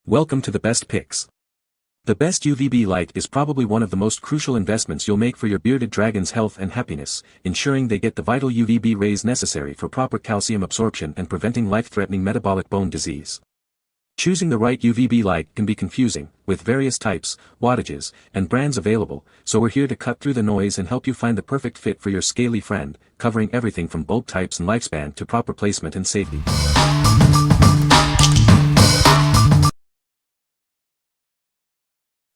Welcome to the best picks. The best UVB light is probably one of the most crucial investments you'll make for your bearded dragon's health and happiness, ensuring they get the vital UVB rays necessary for proper calcium absorption and preventing life-threatening metabolic bone disease. Choosing the right UVB light can be confusing, with various types, wattages, and brands available, so we're here to cut through the noise and help you find the perfect fit for your scaly friend, covering everything from bulb types and lifespan to proper placement and safety.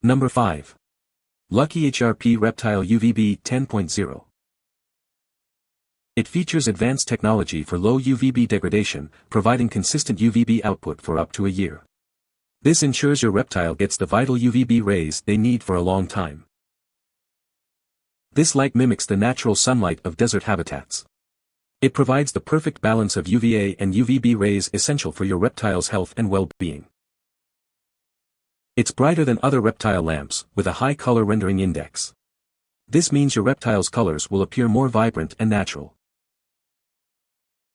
Number 5. Lucky HERP Reptile UVB 10.0. It features advanced technology for low UVB degradation, providing consistent UVB output for up to a year. This ensures your reptile gets the vital UVB rays they need for a long time. This light mimics the natural sunlight of desert habitats. It provides the perfect balance of UVA and UVB rays essential for your reptile's health and well-being. It's brighter than other reptile lamps, with a high color rendering index. This means your reptile's colors will appear more vibrant and natural.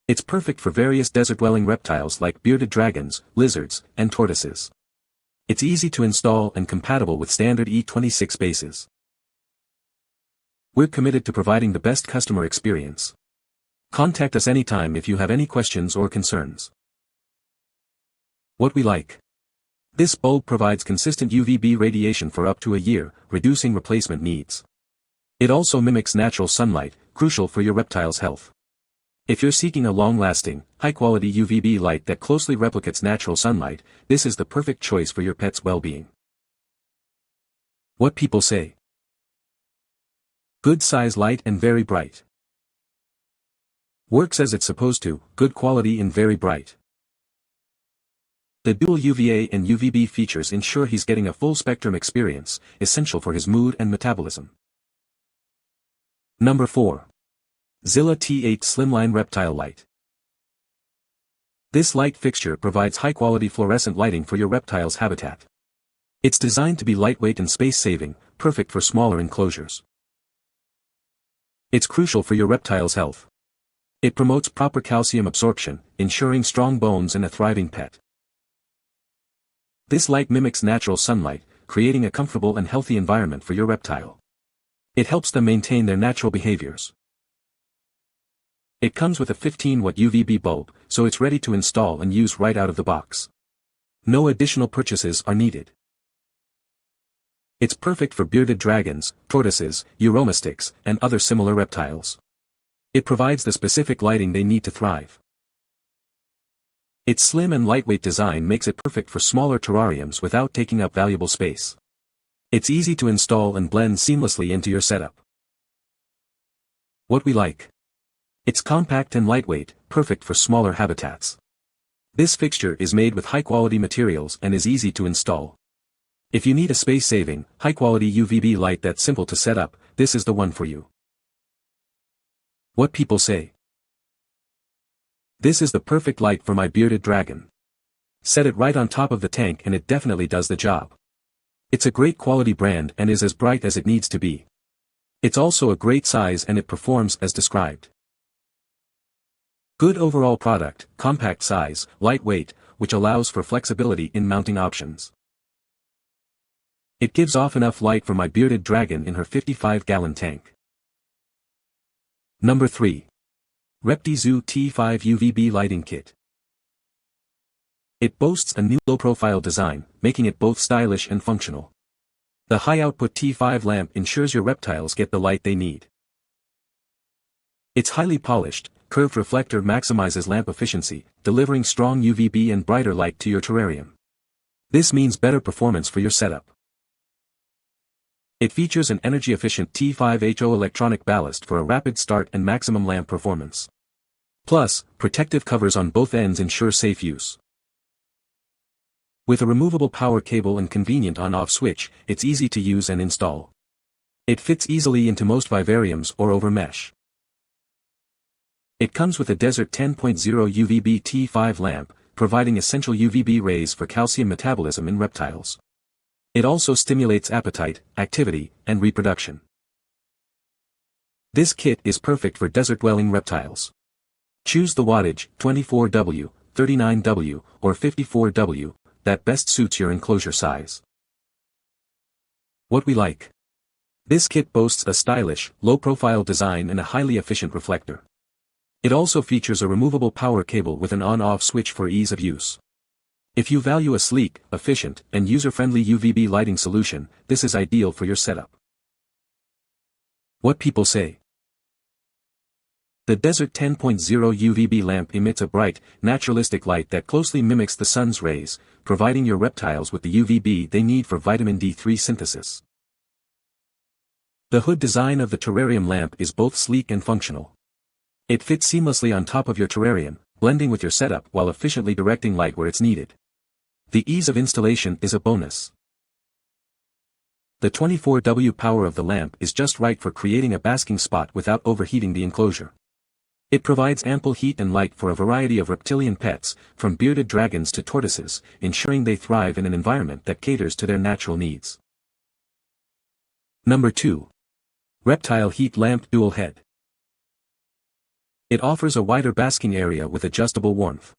It's perfect for various desert-dwelling reptiles like bearded dragons, lizards, and tortoises. It's easy to install and compatible with standard E26 bases. We're committed to providing the best customer experience. Contact us anytime if you have any questions or concerns. What we like. This bulb provides consistent UVB radiation for up to a year, reducing replacement needs. It also mimics natural sunlight, crucial for your reptile's health. If you're seeking a long-lasting, high-quality UVB light that closely replicates natural sunlight, this is the perfect choice for your pet's well-being. What people say. Good size light and very bright. Works as it's supposed to, good quality and very bright. The dual UVA and UVB features ensure he's getting a full-spectrum experience, essential for his mood and metabolism. Number 4. Zilla T8 Slimline Reptile Light. This light fixture provides high-quality fluorescent lighting for your reptile's habitat. It's designed to be lightweight and space-saving, perfect for smaller enclosures. It's crucial for your reptile's health. It promotes proper calcium absorption, ensuring strong bones and a thriving pet. This light mimics natural sunlight, creating a comfortable and healthy environment for your reptile. It helps them maintain their natural behaviors. It comes with a 15-watt UVB bulb, so it's ready to install and use right out of the box. No additional purchases are needed. It's perfect for bearded dragons, tortoises, uromastyx, and other similar reptiles. It provides the specific lighting they need to thrive. Its slim and lightweight design makes it perfect for smaller terrariums without taking up valuable space. It's easy to install and blend seamlessly into your setup. What we like. It's compact and lightweight, perfect for smaller habitats. This fixture is made with high-quality materials and is easy to install. If you need a space-saving, high-quality UVB light that's simple to set up, this is the one for you. What people say. This is the perfect light for my bearded dragon. Set it right on top of the tank and it definitely does the job. It's a great quality brand and is as bright as it needs to be. It's also a great size and it performs as described. Good overall product, compact size, lightweight, which allows for flexibility in mounting options. It gives off enough light for my bearded dragon in her 55-gallon tank. Number 3. REPTI Zoo T5 UVB Lighting Kit. It boasts a new low-profile design, making it both stylish and functional. The high-output T5 lamp ensures your reptiles get the light they need. Its highly polished, curved reflector maximizes lamp efficiency, delivering strong UVB and brighter light to your terrarium. This means better performance for your setup. It features an energy-efficient T5HO electronic ballast for a rapid start and maximum lamp performance. Plus, protective covers on both ends ensure safe use. With a removable power cable and convenient on-off switch, it's easy to use and install. It fits easily into most vivariums or over mesh. It comes with a Desert 10.0 UVB T5 lamp, providing essential UVB rays for calcium metabolism in reptiles. It also stimulates appetite, activity, and reproduction. This kit is perfect for desert-dwelling reptiles. Choose the wattage, 24W, 39W, or 54W, that best suits your enclosure size. What we like. This kit boasts a stylish, low-profile design and a highly efficient reflector. It also features a removable power cable with an on-off switch for ease of use. If you value a sleek, efficient, and user-friendly UVB lighting solution, this is ideal for your setup. What people say. The Desert 10.0 UVB lamp emits a bright, naturalistic light that closely mimics the sun's rays, providing your reptiles with the UVB they need for vitamin D3 synthesis. The hood design of the terrarium lamp is both sleek and functional. It fits seamlessly on top of your terrarium, blending with your setup while efficiently directing light where it's needed. The ease of installation is a bonus. The 24W power of the lamp is just right for creating a basking spot without overheating the enclosure. It provides ample heat and light for a variety of reptilian pets, from bearded dragons to tortoises, ensuring they thrive in an environment that caters to their natural needs. Number 2. Reptile Heat Lamp Dual Head. It offers a wider basking area with adjustable warmth.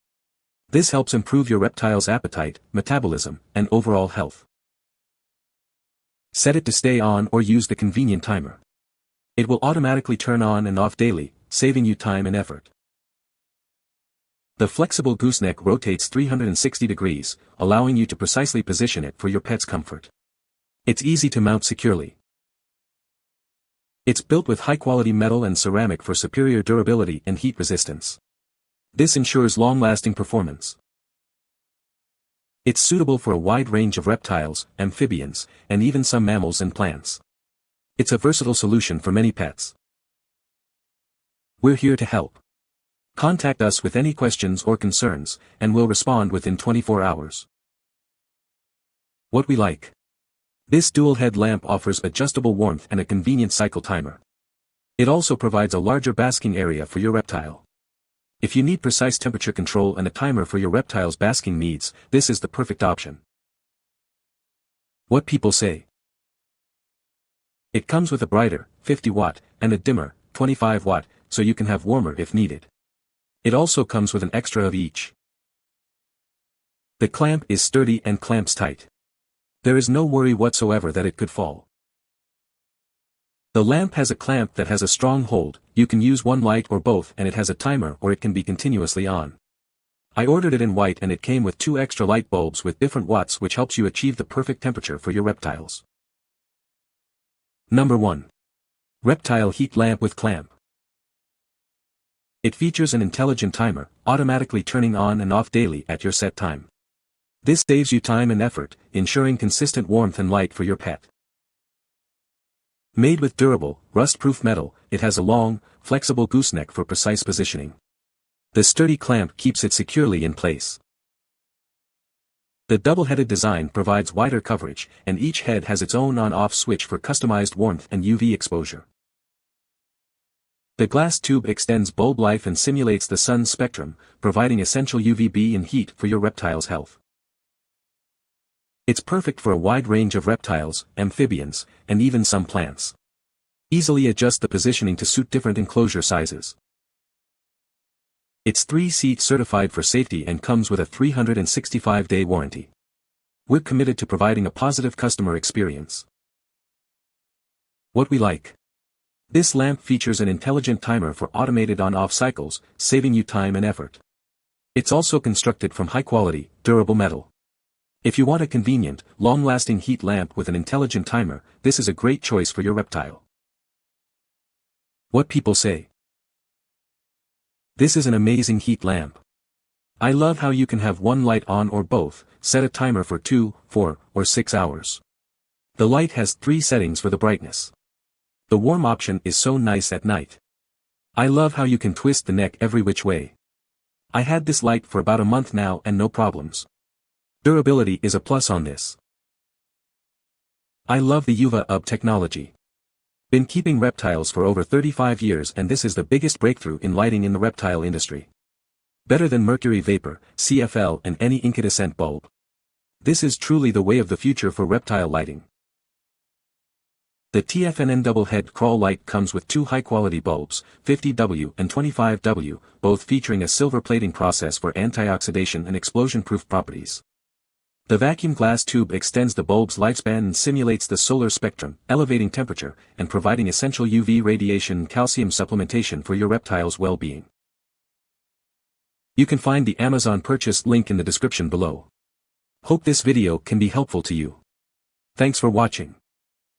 This helps improve your reptile's appetite, metabolism, and overall health. Set it to stay on or use the convenient timer. It will automatically turn on and off daily, saving you time and effort. The flexible gooseneck rotates 360 degrees, allowing you to precisely position it for your pet's comfort. It's easy to mount securely. It's built with high-quality metal and ceramic for superior durability and heat resistance. This ensures long-lasting performance. It's suitable for a wide range of reptiles, amphibians, and even some mammals and plants. It's a versatile solution for many pets. We're here to help. Contact us with any questions or concerns, and we'll respond within 24 hours. What we like. This dual-head lamp offers adjustable warmth and a convenient cycle timer. It also provides a larger basking area for your reptile. If you need precise temperature control and a timer for your reptile's basking needs, this is the perfect option. What people say. It comes with a brighter, 50-watt, and a dimmer, 25-watt, so you can have warmer if needed. It also comes with an extra of each. The clamp is sturdy and clamps tight. There is no worry whatsoever that it could fall. The lamp has a clamp that has a strong hold, you can use one light or both, and it has a timer or it can be continuously on. I ordered it in white and it came with 2 extra light bulbs with different watts, which helps you achieve the perfect temperature for your reptiles. Number 1. Reptile Heat Lamp with Clamp. It features an intelligent timer, automatically turning on and off daily at your set time. This saves you time and effort, ensuring consistent warmth and light for your pet. Made with durable, rust-proof metal, it has a long, flexible gooseneck for precise positioning. The sturdy clamp keeps it securely in place. The double-headed design provides wider coverage, and each head has its own on-off switch for customized warmth and UV exposure. The glass tube extends bulb life and simulates the sun's spectrum, providing essential UVB and heat for your reptile's health. It's perfect for a wide range of reptiles, amphibians, and even some plants. Easily adjust the positioning to suit different enclosure sizes. It's 3-seat certified for safety and comes with a 365-day warranty. We're committed to providing a positive customer experience. What we like. This lamp features an intelligent timer for automated on-off cycles, saving you time and effort. It's also constructed from high-quality, durable metal. If you want a convenient, long-lasting heat lamp with an intelligent timer, this is a great choice for your reptile. What people say. This is an amazing heat lamp. I love how you can have one light on or both, set a timer for 2, 4, or 6 hours. The light has 3 settings for the brightness. The warm option is so nice at night. I love how you can twist the neck every which way. I had this light for about a month now and no problems. Durability is a plus on this. I love the UVB technology. Been keeping reptiles for over 35 years and this is the biggest breakthrough in lighting in the reptile industry. Better than mercury vapor, CFL and any incandescent bulb. This is truly the way of the future for reptile lighting. The TFNN double-head crawl light comes with 2 high-quality bulbs, 50W and 25W, both featuring a silver plating process for antioxidation and explosion-proof properties. The vacuum glass tube extends the bulb's lifespan and simulates the solar spectrum, elevating temperature, and providing essential UV radiation and calcium supplementation for your reptile's well-being. You can find the Amazon purchase link in the description below. Hope this video can be helpful to you. Thanks for watching.